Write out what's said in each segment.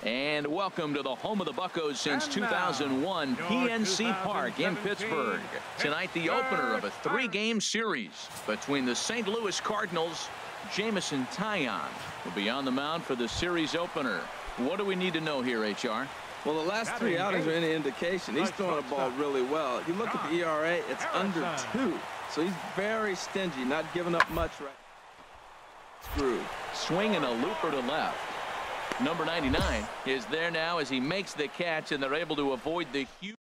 And welcome to the home of the Buccos since 2001, PNC Park in Pittsburgh. Tonight, the opener of a three-game series between the St. Louis Cardinals. Jameson Taillon will be on the mound for the series opener. What do we need to know here, HR? Well, the last three outings are any indication. He's throwing the ball really well. You look at the ERA, it's under 2. So he's very stingy, not giving up much right. Screwed. Swinging a looper to left. Number 99 is there now as he makes the catch, and they're able to avoid the huge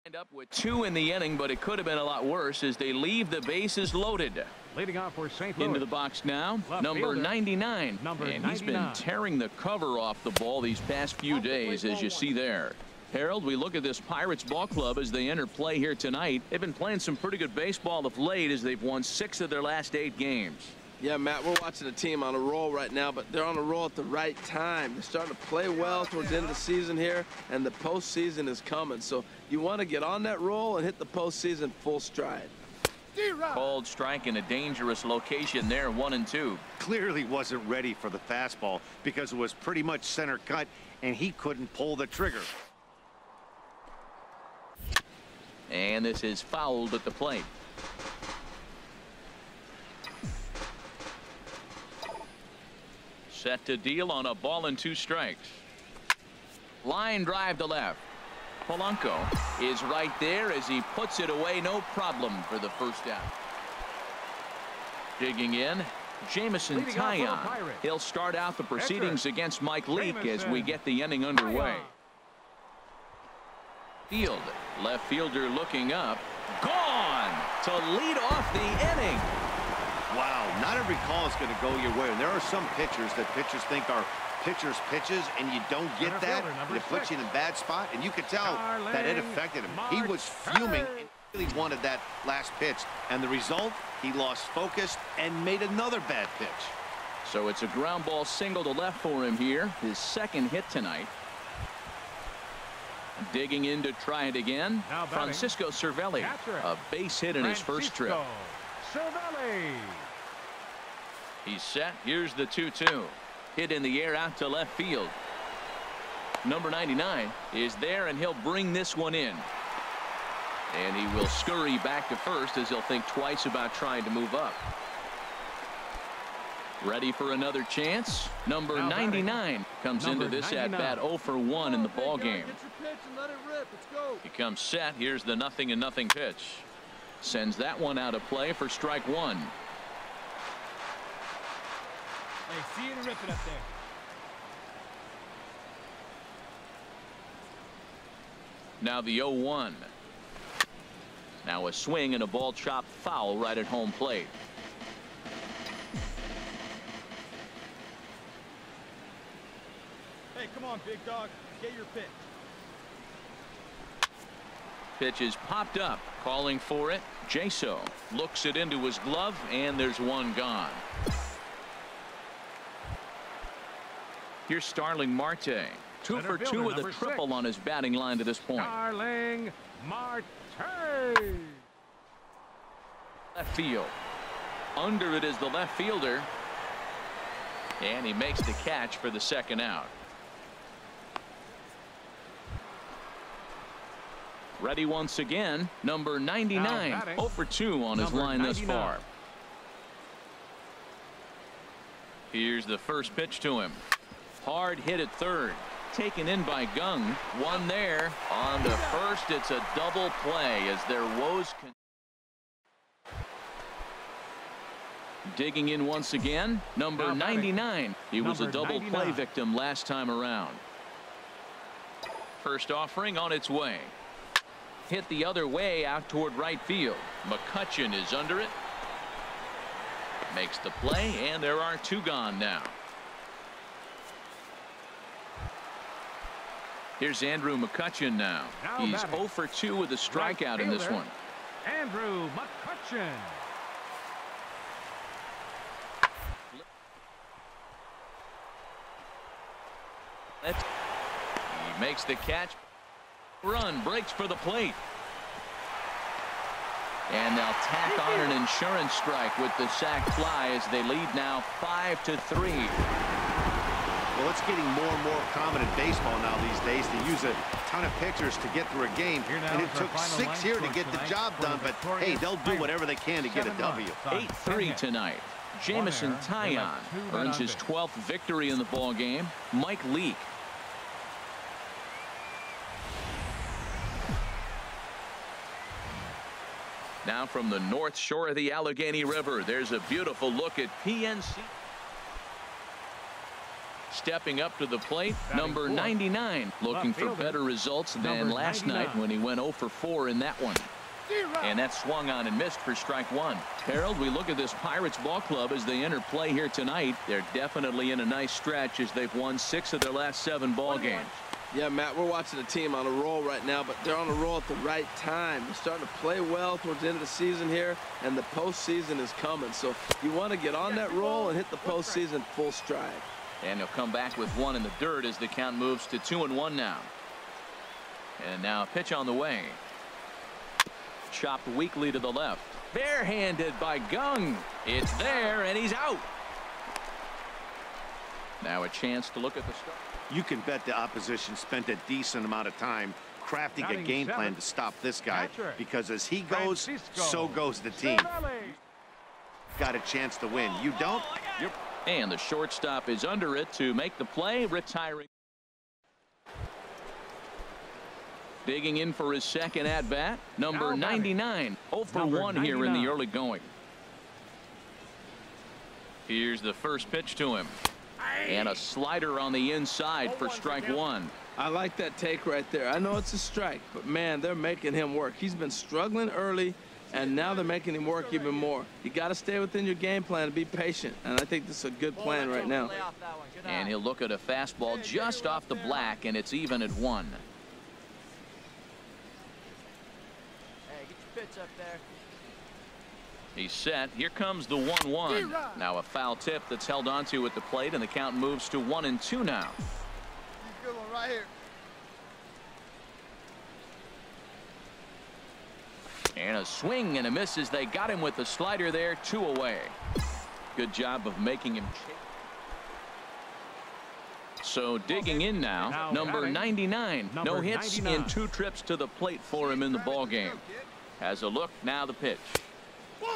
end up with 2 in the inning, but it could have been a lot worse as they leave the bases loaded. Leading off for St. Louis. Into the box now, number 99. And he's been tearing the cover off the ball these past few days, as you see there. Harold, we look at this Pirates ball club as they enter play here tonight. They've been playing some pretty good baseball of late as they've won 6 of their last 8 games. Yeah, Matt, we're watching a team on a roll right now, but they're on a roll at the right time. They're starting to play well towards the end of the season here, and the postseason is coming. So you want to get on that roll and hit the postseason full stride. Cold strike in a dangerous location there, 1-2. Clearly wasn't ready for the fastball because it was pretty much center cut, and he couldn't pull the trigger. And this is fouled at the plate. Set to deal on a ball and 2 strikes. Line drive to left. Polanco is right there as he puts it away. No problem for the first out. Digging in, Jameson Taillon. He'll start out the proceedings against Mike Leake as we get the inning underway. Field, left fielder looking up. Gone to lead off the inning. Wow, not every call is going to go your way. And there are some pitchers that pitchers think are pitchers' pitches, and you don't get that, and it puts you in a bad spot. And you could tell that it affected him. He was fuming and really wanted that last pitch. And the result, he lost focus and made another bad pitch. So it's a ground ball single to left for him here. His second hit tonight. Digging in to try it again. Francisco Cervelli, a base hit in his first trip. Cervelli. He's set. Here's the 2-2. Hit in the air out to left field. Number 99 is there, and he'll bring this one in. And he will scurry back to first as he'll think twice about trying to move up. Ready for another chance. Number 99 comes into this at bat 0 for 1 in the ball game. He comes set. Here's the 0-0 pitch. Sends that one out of play for strike 1. Hey, see you and rip it up there. Now the 0-1. Now a swing and a ball chopped foul right at home plate. Hey, come on, big dog. Get your pitch. Pitch is popped up, calling for it. Jaso looks it into his glove, and there's one gone. Here's Starling Marte. 2 for 2 with a triple on his batting line to this point. Starling Marte. Left field. Under it is the left fielder. And he makes the catch for the second out. Ready once again, number 99, 0 for 2 on his line thus far. Here's the first pitch to him. Hard hit at third. Taken in by Gung. One there. On to first, it's a double play as their woes. Digging in once again, number 99. He was a double play victim last time around. First offering on its way. Hit the other way out toward right field. McCutchen is under it. Makes the play, and there are 2 gone now. Here's Andrew McCutchen now. He's 0 for 2 with a strikeout in this one. Andrew McCutchen. He makes the catch. Run breaks for the plate. And they'll tack on an insurance strike with the sac fly as they lead now 5-3. Well, it's getting more and more common in baseball now these days to use a ton of pitchers to get through a game. And it took 6 here to get the job done, but hey, they'll do whatever they can to get a W. 8-3 tonight. Jamison Taillon earns his 12th victory in the ball game. Mike Leake. Now from the north shore of the Allegheny River, there's a beautiful look at PNC. Stepping up to the plate, number 99, looking for better results than last night when he went 0 for 4 in that one. And that swung on and missed for strike one. Harold, we look at this Pirates ball club as they enter play here tonight. They're definitely in a nice stretch as they've won 6 of their last 7 ball games. Yeah, Matt, we're watching a team on a roll right now, but they're on a roll at the right time. They're starting to play well towards the end of the season here, and the postseason is coming. So you want to get on that roll and hit the postseason full stride. And he'll come back with 1 in the dirt as the count moves to 2-1 now. And now a pitch on the way. Chopped weakly to the left. Barehanded by Gung. It's there, and he's out. Now a chance to look at the start. You can bet the opposition spent a decent amount of time crafting a game plan to stop this guy, because as he goes, so goes the team. Got a chance to win. You don't? Yep. And the shortstop is under it to make the play, retiring. Digging in for his second at-bat, number 99. 0 for 1 here in the early going. Here's the first pitch to him. And a slider on the inside for strike one. I like that take right there. I know it's a strike, but man, they're making him work. He's been struggling early, and now they're making him work even more. You got to stay within your game plan and be patient, and I think this is a good plan right now. And he'll look at a fastball just off the black, and it's even at 1. Hey, get your pitch up there. He's set. Here comes the 1-1. Now a foul tip that's held onto at the plate, and the count moves to 1-2 now. Good one right here. And a swing and a miss as they got him with the slider there. 2 away. Good job of making him chase. So digging in now, number 99. No hits in 2 trips to the plate for him in the ball game. Has a look. Now the pitch.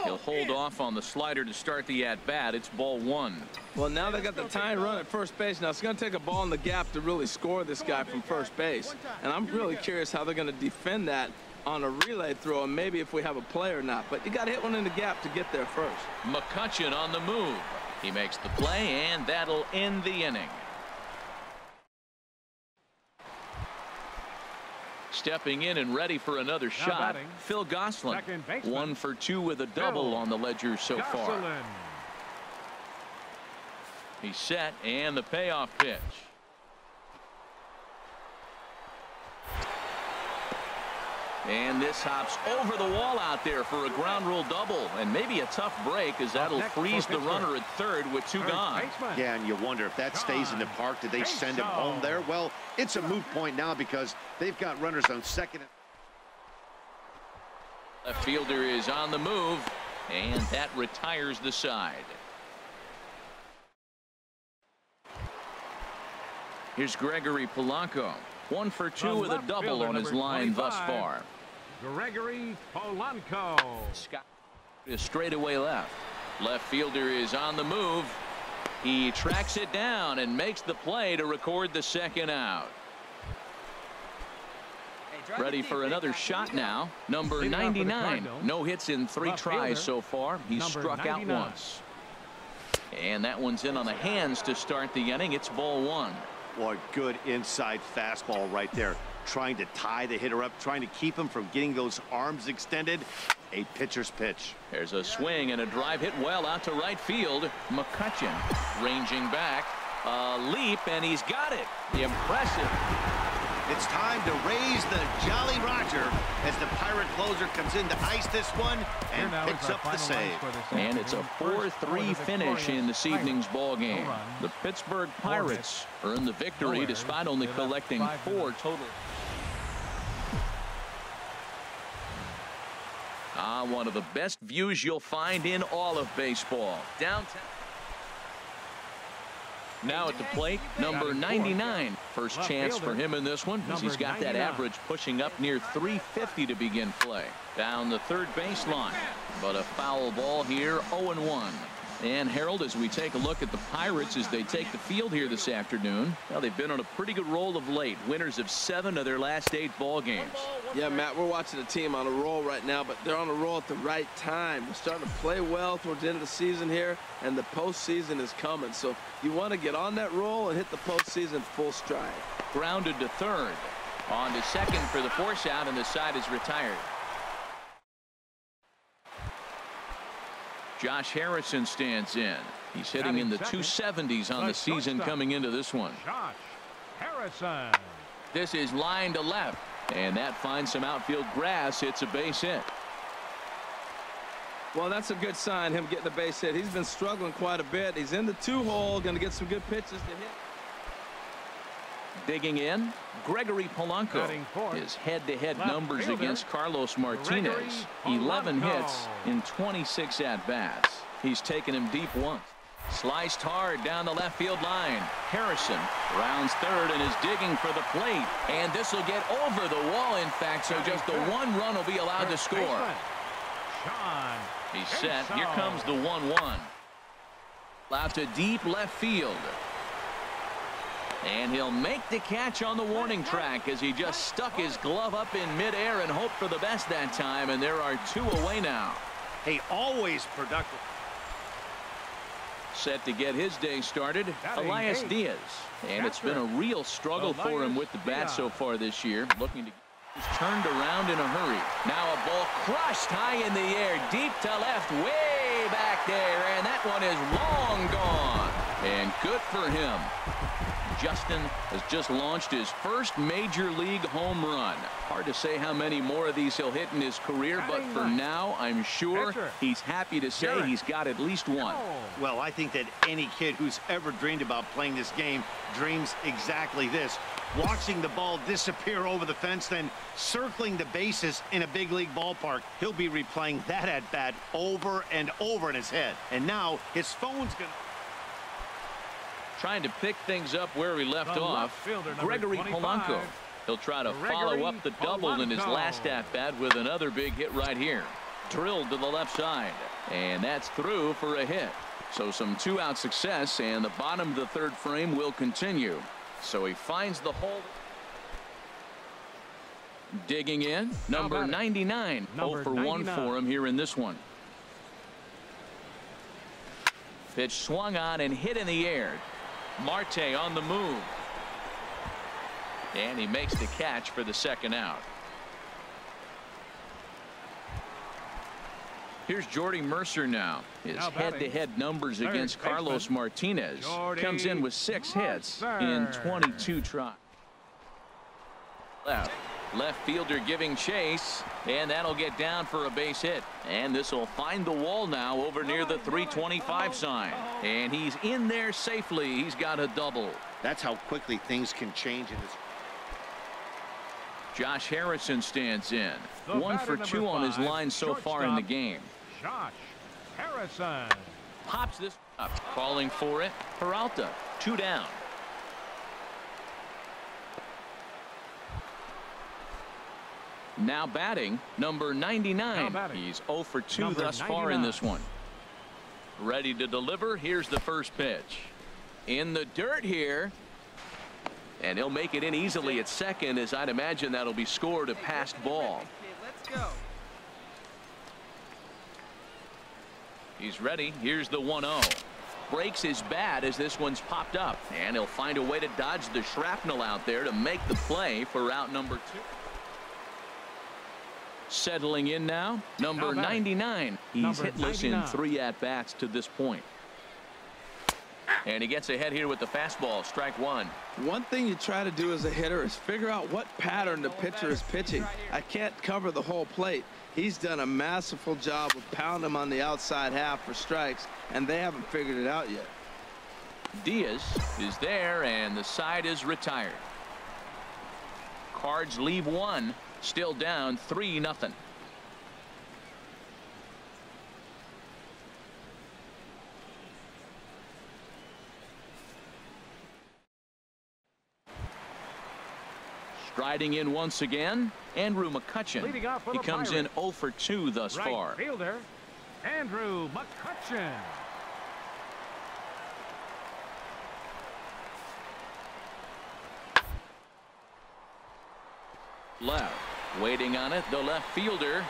He'll hold off on the slider to start the at-bat. It's ball 1. Well, now they got the tying run at first base. Now it's going to take a ball in the gap to really score this guy from first base. And I'm really curious how they're going to defend that on a relay throw, and maybe if we have a play or not. But you got to hit one in the gap to get there first. McCutchen on the move. He makes the play, and that'll end the inning. Stepping in and ready for another shot, Phil Gosselin. 1 for 2 with a double on the ledger so far. He's set, and the payoff pitch. And this hops over the wall out there for a ground rule double, and maybe a tough break as that'll freeze the runner at third with 2 gone. Yeah, and you wonder if that stays in the park, did they send him home there? Well, it's a moot point now because they've got runners on second. Left fielder is on the move, and that retires the side. Here's Gregory Polanco. 1 for 2 with a double on his line thus far. Gregory Polanco. Scott is straightaway left. Left fielder is on the move. He tracks it down and makes the play to record the second out. Ready for another shot now. Number 99. No hits in 3 tries so far. He's struck out once. And that one's in on the hands to start the inning. It's ball 1. Boy, good inside fastball right there. Trying to tie the hitter up, trying to keep him from getting those arms extended. A pitcher's pitch. There's a swing and a drive hit well out to right field. McCutchen ranging back. A leap, and he's got it. Impressive. It's time to raise the Jolly Roger as the Pirate closer comes in to ice this one and picks up the save. And it's a 4-3 finish in this evening's ball game. The Pittsburgh Pirates earn the victory despite only collecting 4 total. One of the best views you'll find in all of baseball. Downtown. Now at the plate, number 99. First chance for him in this one, as he's got that average pushing up near 350 to begin play. Down the third baseline, but a foul ball here, 0-1. And Harold, as we take a look at the Pirates as they take the field here this afternoon, well, they've been on a pretty good roll of late. Winners of 7 of their last 8 ball games. Yeah, Matt, we're watching a team on a roll right now, but they're on a roll at the right time. They're starting to play well towards the end of the season here, and the postseason is coming. So you want to get on that roll and hit the postseason full stride. Grounded to third. On to second for the force out, and the side is retired. Josh Harrison stands in. He's hitting in the 270s on the season coming into this one. Josh Harrison. This is line to left, and that finds some outfield grass. It's a base hit. Well, that's a good sign, him getting a base hit. He's been struggling quite a bit. He's in the 2-hole, going to get some good pitches to hit. Digging in, Gregory Polanco. His head-to-head numbers against Carlos Martinez. 11 hits in 26 at-bats. He's taken him deep once. Sliced hard down the left field line. Harrison rounds third and is digging for the plate. And this will get over the wall, in fact, so just the 1 run will be allowed to score. He's set. Here comes the 1-1. Out to deep left field. And he'll make the catch on the warning track as he just stuck his glove up in midair and hoped for the best that time. And there are 2 away now. Hey, always productive. Set to get his day started, Elias Diaz. And it's been a real struggle for him with the bat so far this year. Looking to get turned around in a hurry. Now a ball crushed high in the air, deep to left, way back there. And that one is long gone. And good for him. Justin has just launched his first major league home run. Hard to say how many more of these he'll hit in his career, but for now, I'm sure he's happy to say he's got at least one. Well, I think that any kid who's ever dreamed about playing this game dreams exactly this. Watching the ball disappear over the fence, then circling the bases in a big league ballpark. He'll be replaying that at-bat over and over in his head. And now his phone's going to... Trying to pick things up where he left off, Gregory Polanco. He'll try to follow up the double in his last at-bat with another big hit right here. Drilled to the left side, and that's through for a hit. So some 2-out success, and the bottom of the third frame will continue. So he finds the hole. Digging in, number 99. 0 for 1 for him here in this one. Pitch swung on and hit in the air. Marte on the move. And he makes the catch for the 2nd out. Here's Jordy Mercer now. His head-to-head numbers against Carlos Martinez. Comes in with 6 hits in 22 tries. Left fielder giving chase, and that'll get down for a base hit. And this will find the wall now over near the 325 sign. And he's in there safely. He's got a double. That's how quickly things can change in this. Josh Harrison stands in. 1 for 2 on his line so far in the game. Josh Harrison pops this up, calling for it. Peralta, 2 down. Now batting, number 99. He's 0 for 2 thus far in this one. Ready to deliver. Here's the first pitch. In the dirt here. And he'll make it in easily at second, as I'd imagine that'll be scored a passed ball. Let's go. He's ready. Here's the 1-0. Breaks his bat as this one's popped up. And he'll find a way to dodge the shrapnel out there to make the play for out number 2. Settling in now, number 99. He's hitless in 3 at-bats to this point. And he gets ahead here with the fastball. Strike 1. One thing you try to do as a hitter is figure out what pattern the pitcher is pitching. I can't cover the whole plate. He's done a masterful job of pounding him on the outside half for strikes, and they haven't figured it out yet. Diaz is there, and the side is retired. Cards leave 1. Still down 3-0. Striding in once again, Andrew McCutchen. He comes in 0 for 2 thus far. Fielder, Andrew McCutchen. Left, waiting on it, the left fielder,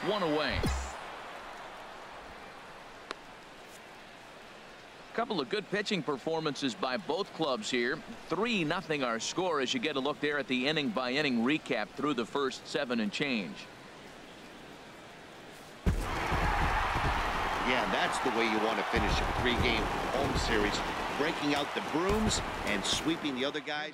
1 away. Couple of good pitching performances by both clubs here. 3-0 our score as you get a look there at the inning by inning recap through the first 7 and change. Yeah, that's the way you want to finish a 3-game home series, breaking out the brooms and sweeping the other guys.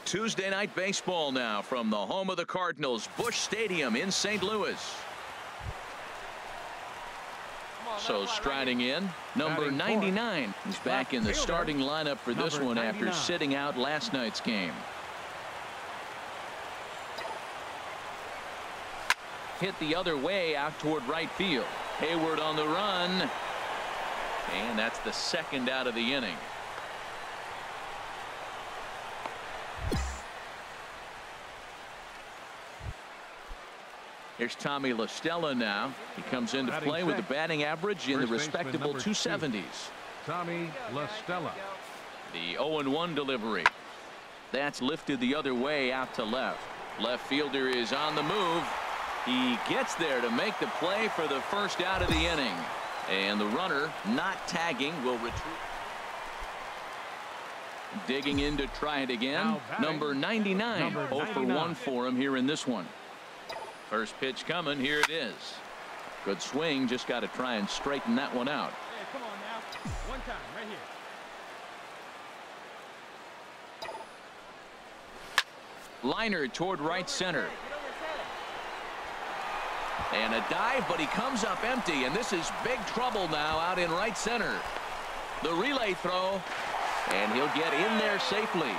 Tuesday night baseball now from the home of the Cardinals, Busch Stadium in St. Louis. So striding in, number 99. He's back in the starting lineup for this one after sitting out last night's game. Hit the other way out toward right field. Hayward on the run. And that's the second out of the inning. Here's Tommy La Stella now. He comes into play with a batting average in the respectable 270s. Tommy La Stella. The 0-1 delivery. That's lifted the other way out to left. Left fielder is on the move. He gets there to make the play for the first out of the inning. And the runner, not tagging, will retreat. Digging in to try it again. Number 99. 0 for 1 for him here in this one. First pitch coming. Here it is. Good swing. Just got to try and straighten that one out. Hey, come on now. One time, right here. Liner toward right center. And a dive, but he comes up empty, and this is big trouble now out in right center. The relay throw, and he'll get in there safely.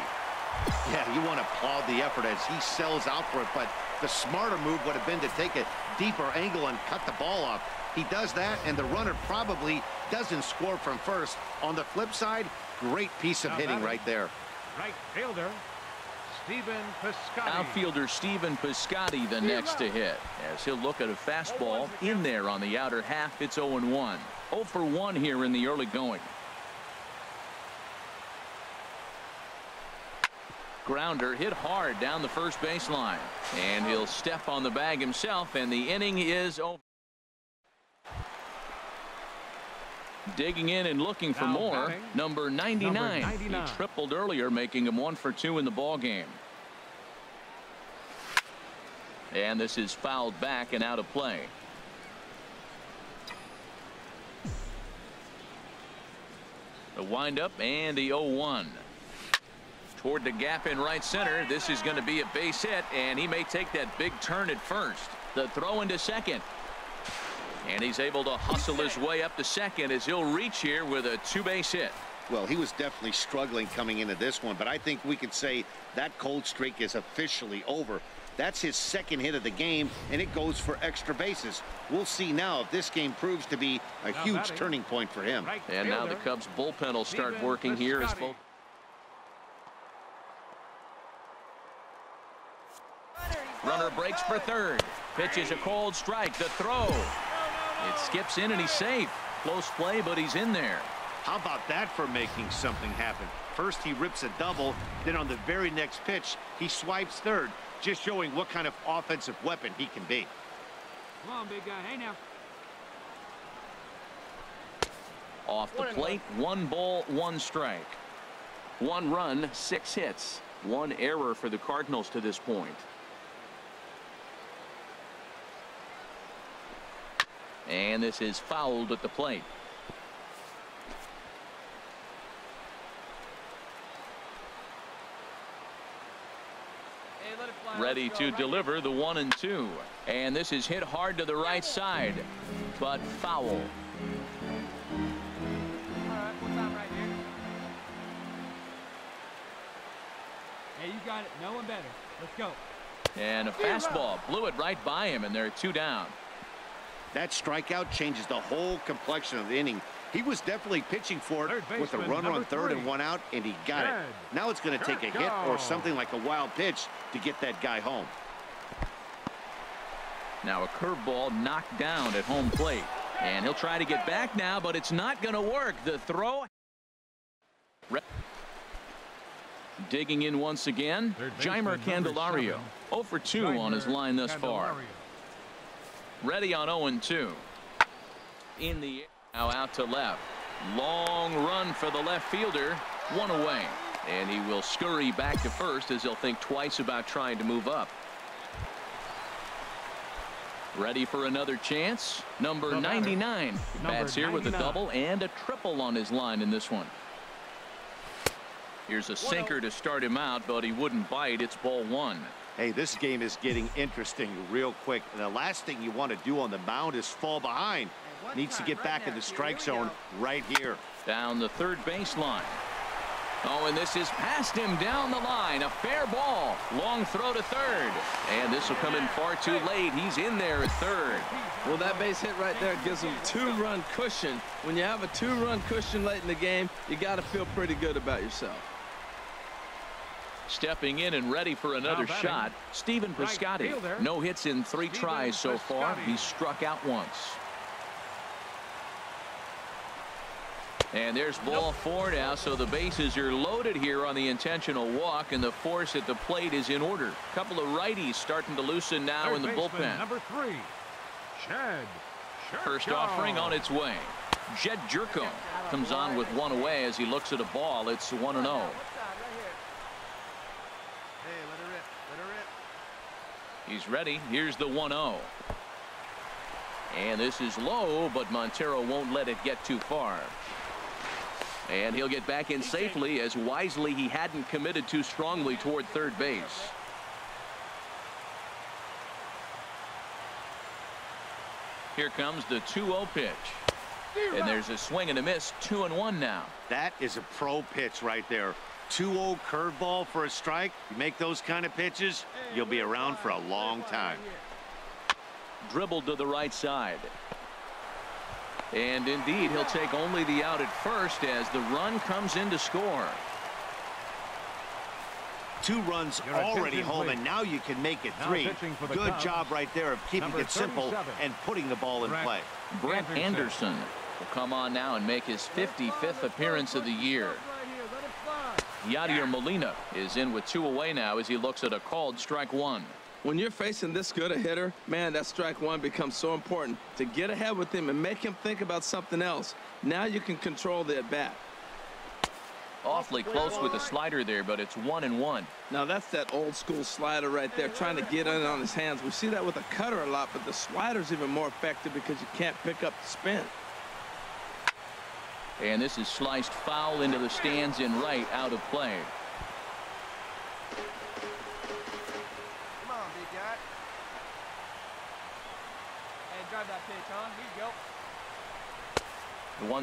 Yeah, you want to applaud the effort as he sells out for it, but the smarter move would have been to take a deeper angle and cut the ball off. He does that, and the runner probably doesn't score from first. On the flip side, great piece of hitting right there. Right fielder, Stephen Piscotty. Outfielder Stephen Piscotty the next to hit, as he'll look at a fastball in there on the outer half. It's 0-1. 0 for 1 here in the early going. Grounder hit hard down the first baseline, and he'll step on the bag himself, and the inning is over. Digging in and looking for more, number 99. He tripled earlier, making him 1 for 2 in the ball game. And this is fouled back and out of play. The windup and the 0-1. Toward the gap in right center. This is going to be a base hit, and he may take that big turn at first. The throw into second. And he's able to hustle his way up to second as he'll reach here with a 2-base hit. Well, he was definitely struggling coming into this one, but I think we could say that cold streak is officially over. That's his second hit of the game, and it goes for extra bases. We'll see now if this game proves to be a huge turning point for him. And now the Cubs bullpen will start working here as both. Runner breaks for third. Pitch is a cold strike. The throw. It skips in and he's safe. Close play, but he's in there. How about that for making something happen? First he rips a double, then on the very next pitch he swipes third, just showing what kind of offensive weapon he can be. Come on, big guy. Hey, now. Off the plate, 1 ball, 1 strike. 1 run, 6 hits. 1 error for the Cardinals to this point. And this is fouled at the plate. Ready to deliver the 1-2. And this is hit hard to the right side, but foul. All right, one time right here. Hey, you got it. No one better. Let's go. And a fastball blew it right by him, and they're 2 down. That strikeout changes the whole complexion of the inning. He was definitely pitching for it with a runner on third and 1 out, and he got it. Now it's going to take a hit or something like a wild pitch to get that guy home. Now a curveball knocked down at home plate, and he'll try to get back now, but it's not going to work. The throw. Digging in once again, Jeimer Candelario. 0 for 2 on his line thus far. Ready on 0-2. In the air. Now out to left. Long run for the left fielder. 1 away. And he will scurry back to first as he'll think twice about trying to move up. Ready for another chance. Number 99. Bats here with a double and a triple on his line in this one. Here's a sinker to start him out, but he wouldn't bite. It's ball 1. Hey, this game is getting interesting real quick. And the last thing you want to do on the mound is fall behind. Needs to get back in the strike zone right here. Down the third baseline. Oh, and this is past him down the line. A fair ball. Long throw to third. And this will come in far too late. He's in there at third. Well, that base hit right there gives him 2-run cushion. When you have a 2-run cushion late in the game, you got to feel pretty good about yourself. Stepping in and ready for another shot, Stephen Piscotty. No hits in 3 tries so far. He's struck out once. And there's ball 4 now, so the bases are loaded here on the intentional walk, and the force at the plate is in order. A couple of righties starting to loosen now in the bullpen. Number 3, Jed. First offering on its way. Jed Jerko comes on with 1 away as he looks at a ball. It's 1-0. He's ready. Here's the 1-0. And this is low, but Montero won't let it get too far. And he'll get back in safely, as wisely he hadn't committed too strongly toward third base. Here comes the 2-0 pitch. And there's a swing and a miss. 2-1 now. That is a pro pitch right there. 2-0 curveball for a strike. You make those kind of pitches, you'll be around for a long time. Dribbled to the right side. And indeed, he'll take only the out at first as the run comes in to score. 2 runs already home, and now you can make it 3. Good job right there of keeping it simple and putting the ball in play. Brett Anderson will come on now and make his 55th appearance of the year. Yadier Molina is in with 2 away now as he looks at a called strike 1. When you're facing this good a hitter, man, that strike 1 becomes so important to get ahead with him and make him think about something else. Now you can control the at-bat. Awfully close with the slider there, but it's 1-1. Now that's that old school slider right there, trying to get in on his hands. We see that with a cutter a lot, but the slider's even more effective because you can't pick up the spin. And this is sliced foul into the stands in right, out of play. Come on, big guy. And drive that pitch, huh? Here you go.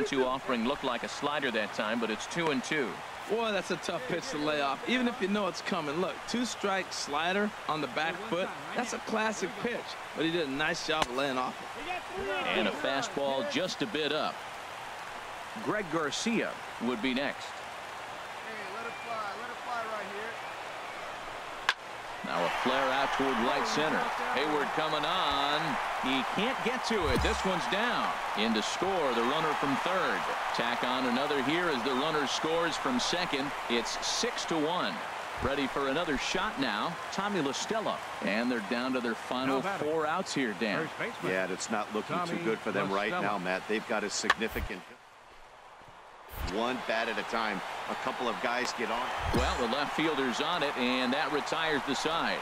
The 1-2 offering looked like a slider that time, but it's 2-2. Boy, that's a tough pitch to lay off, even if you know it's coming. Look, 2-strike slider on the back foot. That's a classic pitch, but he did a nice job of laying off it. And a fastball just a bit up. Greg Garcia would be next. Hey, let it fly right Now a flare out toward right center. Hayward coming on. He can't get to it. This one's down. In to score, the runner from third. Tack on another here as the runner scores from second. It's 6-1. Ready for another shot now. Tommy LaStella. And they're down to their final 4 outs here, Dan. Yeah, it's not looking too good for them right now, Matt. They've got a significant one bat at a time. A couple of guys get on. Well, the left fielder's on it, and that retires the side.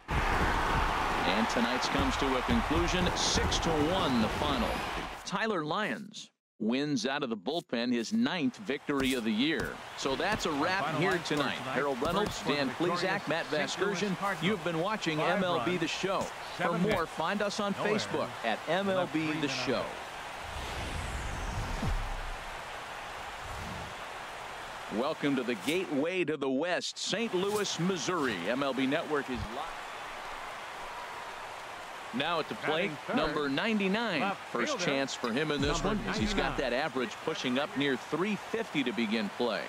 And tonight's comes to a conclusion. 6-1 the final. Tyler Lyons wins out of the bullpen his 9th victory of the year. So that's a wrap here tonight. Harold Reynolds, Dan Plesac, Matt Vasgersian. You've been watching MLB The Show. For more, find us on Facebook at MLB The Show. Welcome to the gateway to the West, St. Louis, Missouri. MLB Network is live. Now at the plate, number 99. First chance for him in this one, as he's got that average pushing up near 350 to begin play.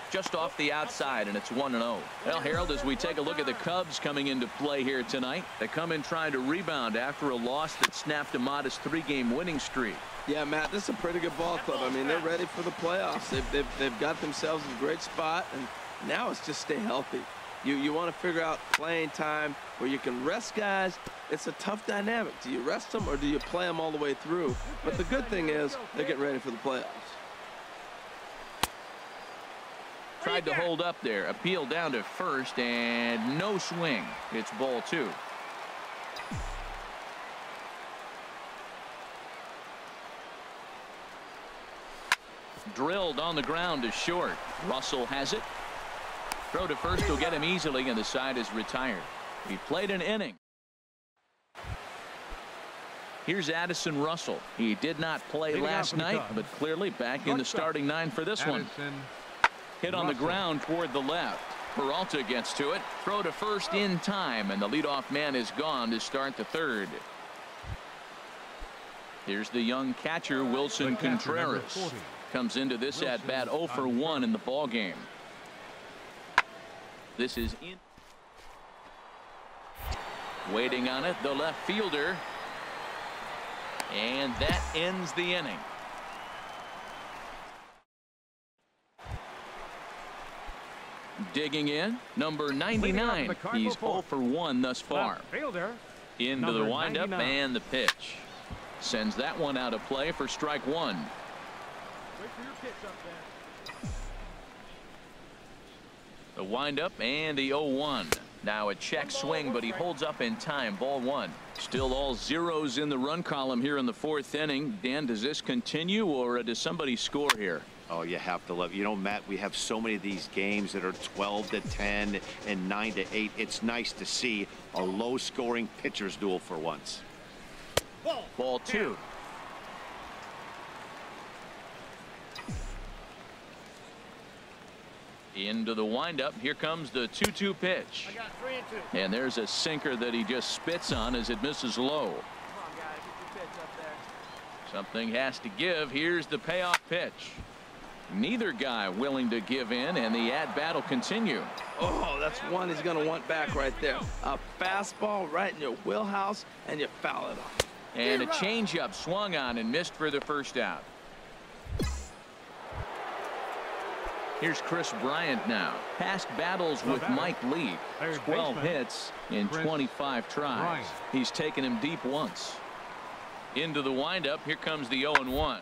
Just off the outside, and it's 1-0. Well, Harold, as we take a look at the Cubs coming into play here tonight, they come in trying to rebound after a loss that snapped a modest 3-game winning streak. Yeah, Matt, this is a pretty good ball club. I mean, they're ready for the playoffs. They've got themselves in a great spot, and now it's just stay healthy. You want to figure out playing time where you can rest guys. It's a tough dynamic. Do you rest them or do you play them all the way through? But the good thing is they're getting ready for the playoffs. Tried to hold up there. Appeal down to first, and no swing. It's ball 2. Drilled on the ground to short. Russell has it. Throw to first will get him easily, and the side is retired. He played an inning. Here's Addison Russell. He did not play last night, but clearly back in the starting 9 for this one. Hit on the ground toward the left. Peralta gets to it. Throw to first in time, and the leadoff man is gone to start the third. Here's the young catcher, Wilson Contreras. Comes into this at bat 0 for 1 in the ball game. This is in. Waiting on it, the left fielder. And that ends the inning. Digging in, number 99. He's 0 for 1 thus far. Into the windup and the pitch. Sends that one out of play for strike 1. Wait for your pitch up there. The windup and the 0-1. Now a check swing, but he holds up in time. Ball 1. Still all zeros in the run column here in the 4th inning. Dan, does this continue, or does somebody score here? Oh, you have to love. You know, Matt, we have so many of these games that are 12-10 and 9-8. It's nice to see a low-scoring pitcher's duel for once. Ball 2. Into the windup. Here comes the 2-2 pitch. I got 3 and 2. And there's a sinker that he just spits on as it misses low. Come on, guys, get your pitch up there. Something has to give. Here's the payoff pitch. Neither guy willing to give in, and the at-bat will continue. Oh, that's one he's going to want back right there. A fastball right in your wheelhouse, and you foul it off. And a changeup swung on and missed for the first out. Here's Chris Bryant now. Past battles with Mike Lee. 12 hits in 25 tries. He's taken him deep once. Into the windup. Here comes the 0-1.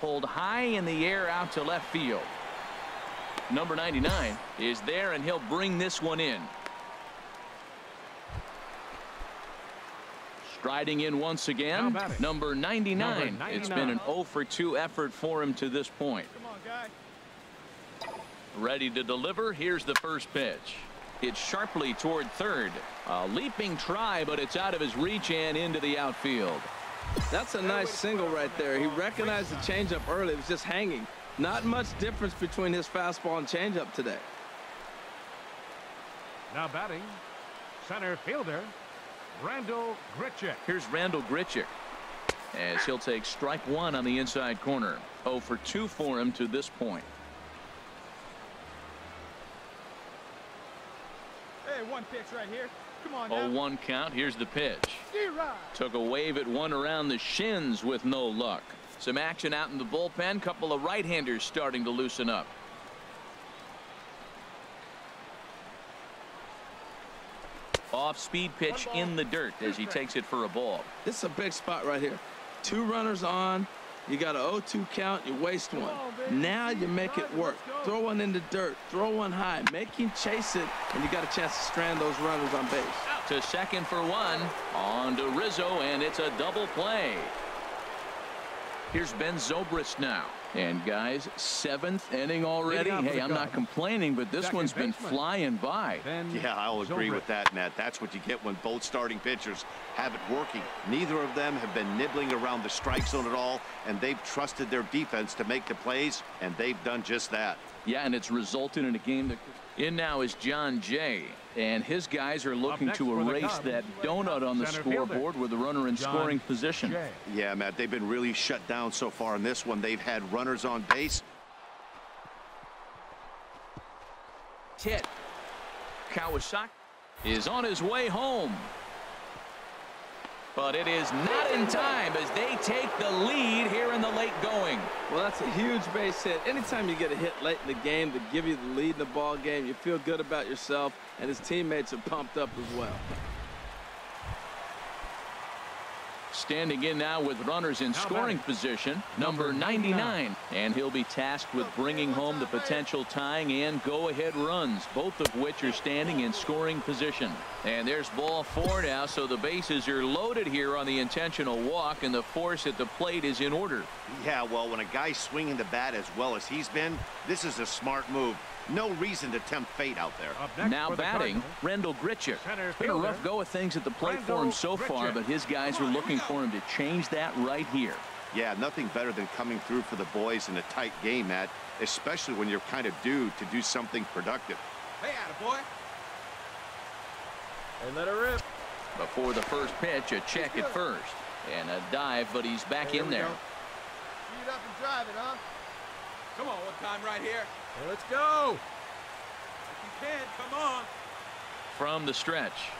Pulled high in the air out to left field. Number 99 is there, and he'll bring this one in. Striding in once again, number 99. It's been an 0 for 2 effort for him to this point. Come on, guy. Ready to deliver. Here's the first pitch. It's sharply toward third. A leaping try, but it's out of his reach and into the outfield. That's a nice single right there. He recognized the changeup early. It was just hanging. Not much difference between his fastball and changeup today. Now batting, center fielder, Randall Grichuk. Here's Randall Grichuk, as he'll take strike 1 on the inside corner. 0 for 2 for him to this point. 0-1 pitch right here. Come on now. 0-1 count. Here's the pitch. Took a wave at one around the shins with no luck. Some action out in the bullpen. Couple of right-handers starting to loosen up. Off-speed pitch in the dirt as he takes it for a ball. This is a big spot right here. 2 runners on. You got an 0-2 count. You waste one. Now you make it work. Throw one in the dirt. Throw one high. Make him chase it, and you got a chance to strand those runners on base. To second for one. On to Rizzo, and it's a double play. Here's Ben Zobrist now. And guys, 7th inning already. Hey, I'm not complaining, but this one's been flying by. Yeah, I'll agree with that, Matt. That's what you get when both starting pitchers have it working. Neither of them have been nibbling around the strike zone at all, and they've trusted their defense to make the plays, and they've done just that. Yeah, and it's resulted in a game that... In now is John Jay, and his guys are looking to erase that donut on the scoreboard with the runner in scoring position. Yeah, Matt, they've been really shut down so far in this one. They've had runners on base. Hit. Kawasaki is on his way home. But it is not in time as they take the lead here in the late going. Well, that's a huge base hit. Anytime you get a hit late in the game to give you the lead in the ball game, you feel good about yourself, and his teammates are pumped up as well. Standing in now with runners in scoring position, number 99. And he'll be tasked with bringing home the potential tying and go-ahead runs, both of which are standing in scoring position. And there's ball 4 now, so the bases are loaded here on the intentional walk, and the force at the plate is in order. Yeah, well, when a guy's swinging the bat as well as he's been, this is a smart move. No reason to tempt fate out there. Now batting, Rendell Grichuk. Been a rough go of things at the plate for him so far, but his guys are looking for him to change that right here. Yeah, nothing better than coming through for the boys in a tight game, Matt, especially when you're kind of due to do something productive. Hey, attaboy. Hey, let her rip. Before the first pitch, a check at first. And a dive, but he's back in there. Speed up and drive it, huh? Come on, one time right here. Hey, let's go. If you can, come on. From the stretch.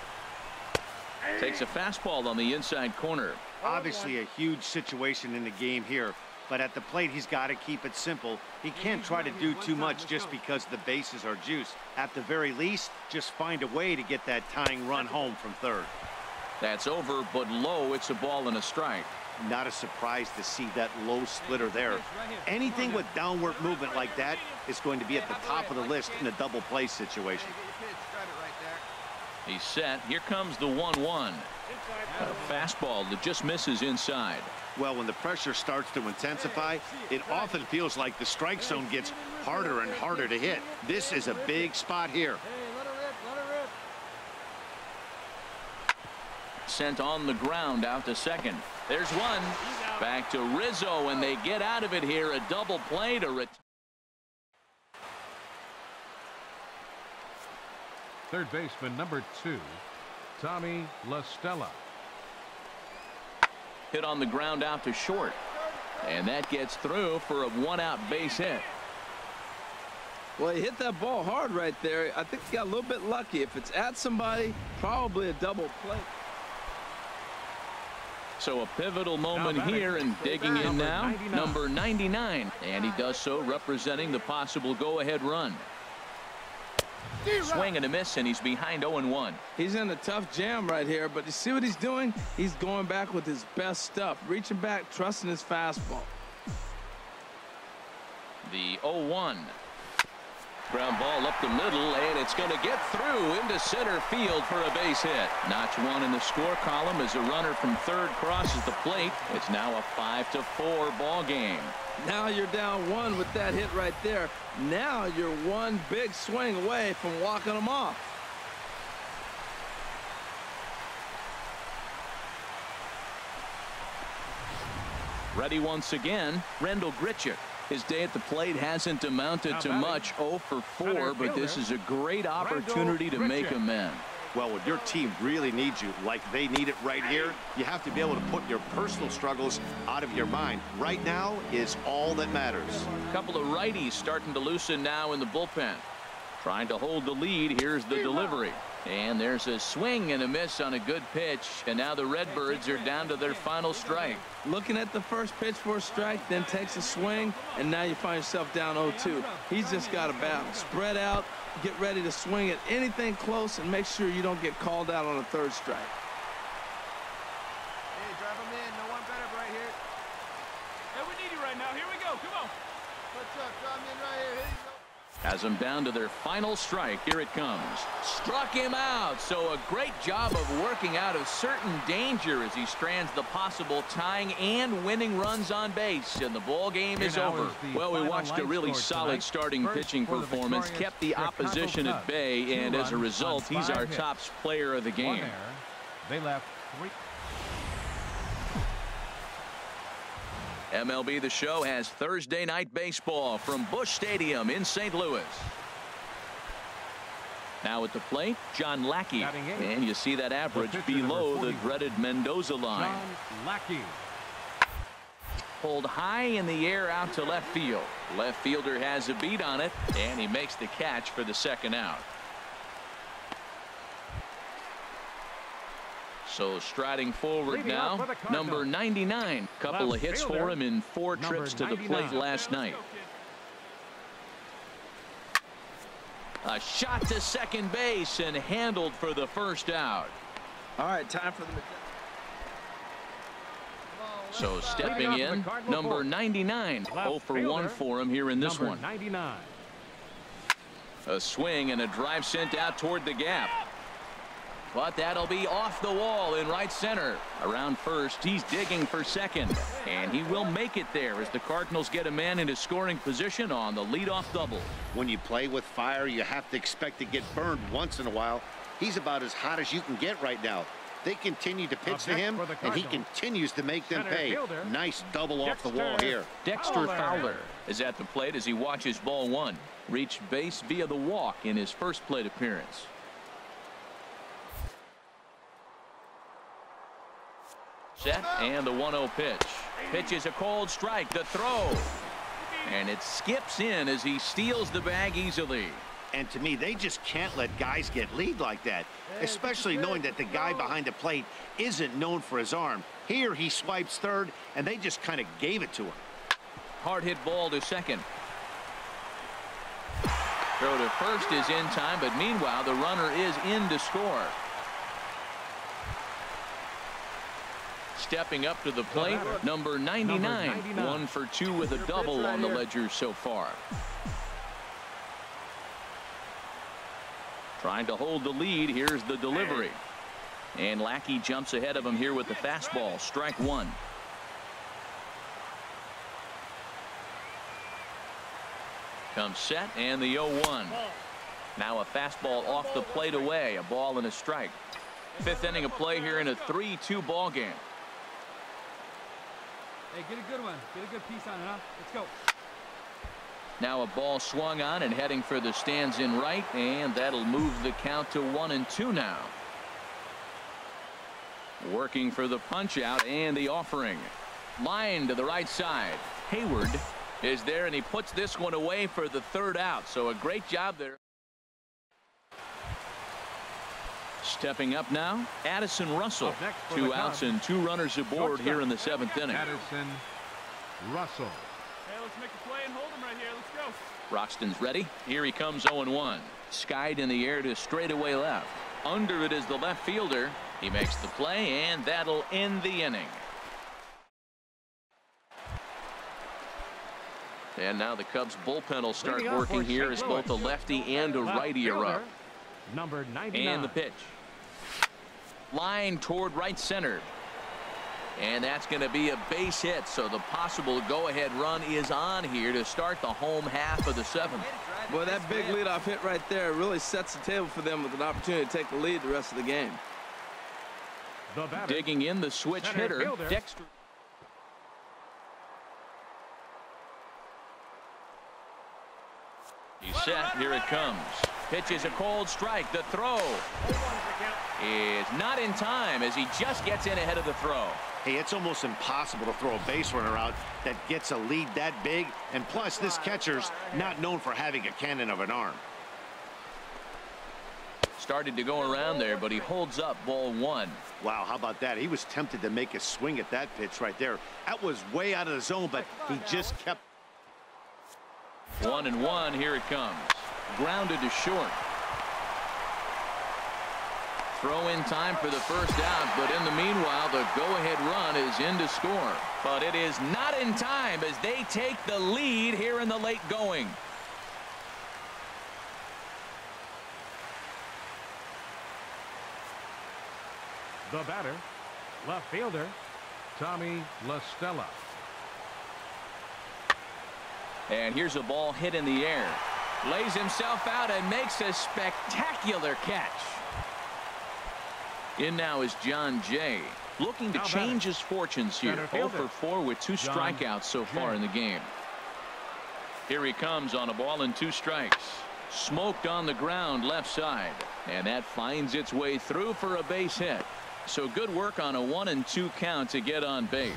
Takes a fastball on the inside corner. Obviously a huge situation in the game here, but at the plate he's got to keep it simple. He can't try to do too much just because the bases are juiced. At the very least, just find a way to get that tying run home from third. That's over, but low. It's a ball and a strike. Not a surprise to see that low splitter there. Anything with downward movement like that is going to be at the top of the list in a double play situation. He's set. Here comes the 1-1. A fastball that just misses inside. Well, when the pressure starts to intensify, it often feels like the strike zone gets harder and harder to hit. This is a big spot here. Sent on the ground out to second. There's one. Back to Rizzo, and they get out of it here. A double play to retire. Third baseman number 2, Tommy La Stella. Hit on the ground out to short. And that gets through for a 1-out base hit. Well, he hit that ball hard right there. I think he got a little bit lucky. If it's at somebody, probably a double play. So a pivotal moment here, and digging in now, number 99. And he does so representing the possible go-ahead run. Swing and a miss, and he's behind 0-1. He's in a tough jam right here, but you see what he's doing? He's going back with his best stuff, reaching back, trusting his fastball. The 0-1. Ground ball up the middle, and it's going to get through into center field for a base hit. Notch 1 in the score column as a runner from third crosses the plate. It's now a 5-4 ball game. Now you're down 1 with that hit right there. Now you're one big swing away from walking them off. Ready once again, Rendell Grichuk. His day at the plate hasn't amounted to much, 0 for 4, but this is a great opportunity to make amends. Well, when your team really needs you, like they need it right here, you have to be able to put your personal struggles out of your mind. Right now is all that matters. A couple of righties starting to loosen now in the bullpen. Trying to hold the lead. Here's the delivery. And there's a swing and a miss on a good pitch, and now the Redbirds are down to their final strike. Looking at the first pitch for a strike, then takes a swing, and now you find yourself down 0-2. He's just got to battle. Spread out, get ready to swing at anything close, and make sure you don't get called out on a third strike. Hey, drive him in. No one better right here. Hey, we need you right now. Here we go. Come on. What's up? Drive him in right here. Here you go. Has them down to their final strike. Here it comes. Struck him out. So a great job of working out of certain danger as he strands the possible tying and winning runs on base. And the ball game is over. Well, we watched a really solid starting pitching performance, kept the opposition at bay, and as a result, he's our top player of the game. They left 3. MLB The Show has Thursday night baseball from Busch Stadium in St. Louis. Now at the plate, John Lackey. And you see that average below the dreaded Mendoza line. John Lackey. Pulled high in the air out to left field. Left fielder has a beat on it, and he makes the catch for the second out. So striding forward now, number 99. Couple of hits for him in 4 trips to the plate last night. A shot to second base and handled for the first out. All right, time for the... So stepping in, number 99. 0 for 1 for him here in this one. 99. A swing and a drive sent out toward the gap. But that'll be off the wall in right center. Around first, he's digging for second. And he will make it there as the Cardinals get a man into scoring position on the leadoff double. When you play with fire, you have to expect to get burned once in a while. He's about as hot as you can get right now. They continue to pitch to him, and he continues to make them pay. Nice double off the wall here. Dexter Fowler is at the plate as he watches ball 1. Reached base via the walk in his first plate appearance. Set and the 1-0 pitch. Pitch is a cold strike. The throw. And it skips in as he steals the bag easily. And to me, they just can't let guys get lead like that, especially knowing that the guy behind the plate isn't known for his arm. Here he swipes third, and they just kind of gave it to him. Hard hit ball to second. Throw to first is in time, but meanwhile the runner is in to score. Stepping up to the plate, number 99. 1 for 2 with a double on the ledger so far. Trying to hold the lead. Here's the delivery. And Lackey jumps ahead of him here with the fastball. Strike 1. Comes set and the 0-1. Now a fastball off the plate away. A ball and a strike. 5th inning of play here in a 3-2 ball game. Hey, get a good one. Get a good piece on it, huh? Let's go. Now a ball swung on and heading for the stands in right, and that'll move the count to 1-2 now. Working for the punch out and the offering. Line to the right side. Hayward is there, and he puts this one away for the 3rd out. So a great job there. Stepping up now, Addison Russell. 2 outs and 2 runners aboard here in the 7th inning. Addison Russell. Hey, let's make a play and hold him right here. Let's go. Roxton's ready. Here he comes 0-1. Skied in the air to straightaway left. Under it is the left fielder. He makes the play, and that'll end the inning. And now the Cubs bullpen will start working here as both a lefty and a righty are up. Number 99. And the pitch. Line toward right center. And that's going to be a base hit, so the possible go-ahead run is on here to start the home half of the 7th. Boy, that big leadoff hit right there really sets the table for them with an opportunity to take the lead the rest of the game. Digging in the switch hitter, Dexter. He's set. Here it comes. Pitch is a cold strike. The throw is not in time as he just gets in ahead of the throw. Hey, it's almost impossible to throw a base runner out that gets a lead that big. And plus, this catcher's not known for having a cannon of an arm. Started to go around there, but he holds up ball 1. Wow, how about that? He was tempted to make a swing at that pitch right there. That was way out of the zone, but he just kept. 1-1, here it comes. Grounded to short. Throw in time for the first out, but in the meanwhile, the go-ahead run is in to score. But it is not in time as they take the lead here in the late going. The batter, left fielder, Tommy La Stella. And here's a ball hit in the air. Lays himself out and makes a spectacular catch. In now is John Jay, looking to change his fortunes here. 0 for 4 with 2 strikeouts so far in the game. Here he comes on a ball and 2 strikes. Smoked on the ground left side, and that finds its way through for a base hit. So good work on a 1-2 count to get on base.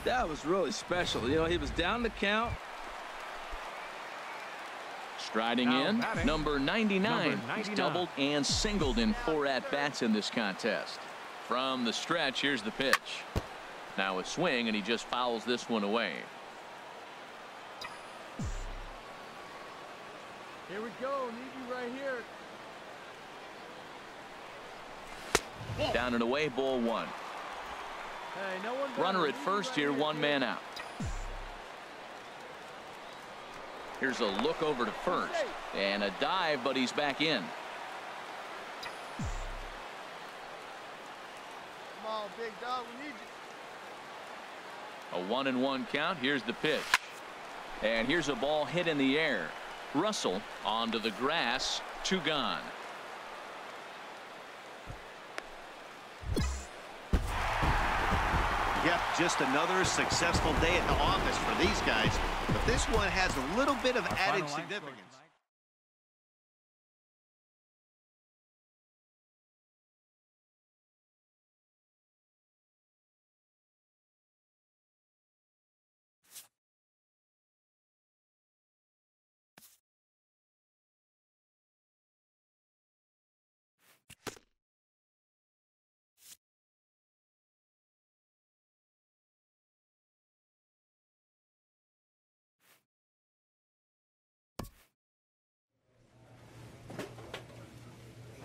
That was really special. You know, he was down the count. Striding in, number 99. He's doubled and singled in 4 at-bats in this contest. From the stretch, here's the pitch. Now a swing, and he just fouls this one away. Here we go. Need you right here. Down and away, ball 1. Hey, no one runner at first here, 1 man out. Here's a look over to first and a dive, but he's back in. Come on, big dog, we need you. A 1-1 count. Here's the pitch, and here's a ball hit in the air. Russell onto the grass, 2 gone. Yep, just another successful day at the office for these guys. But this one has a little bit of added significance.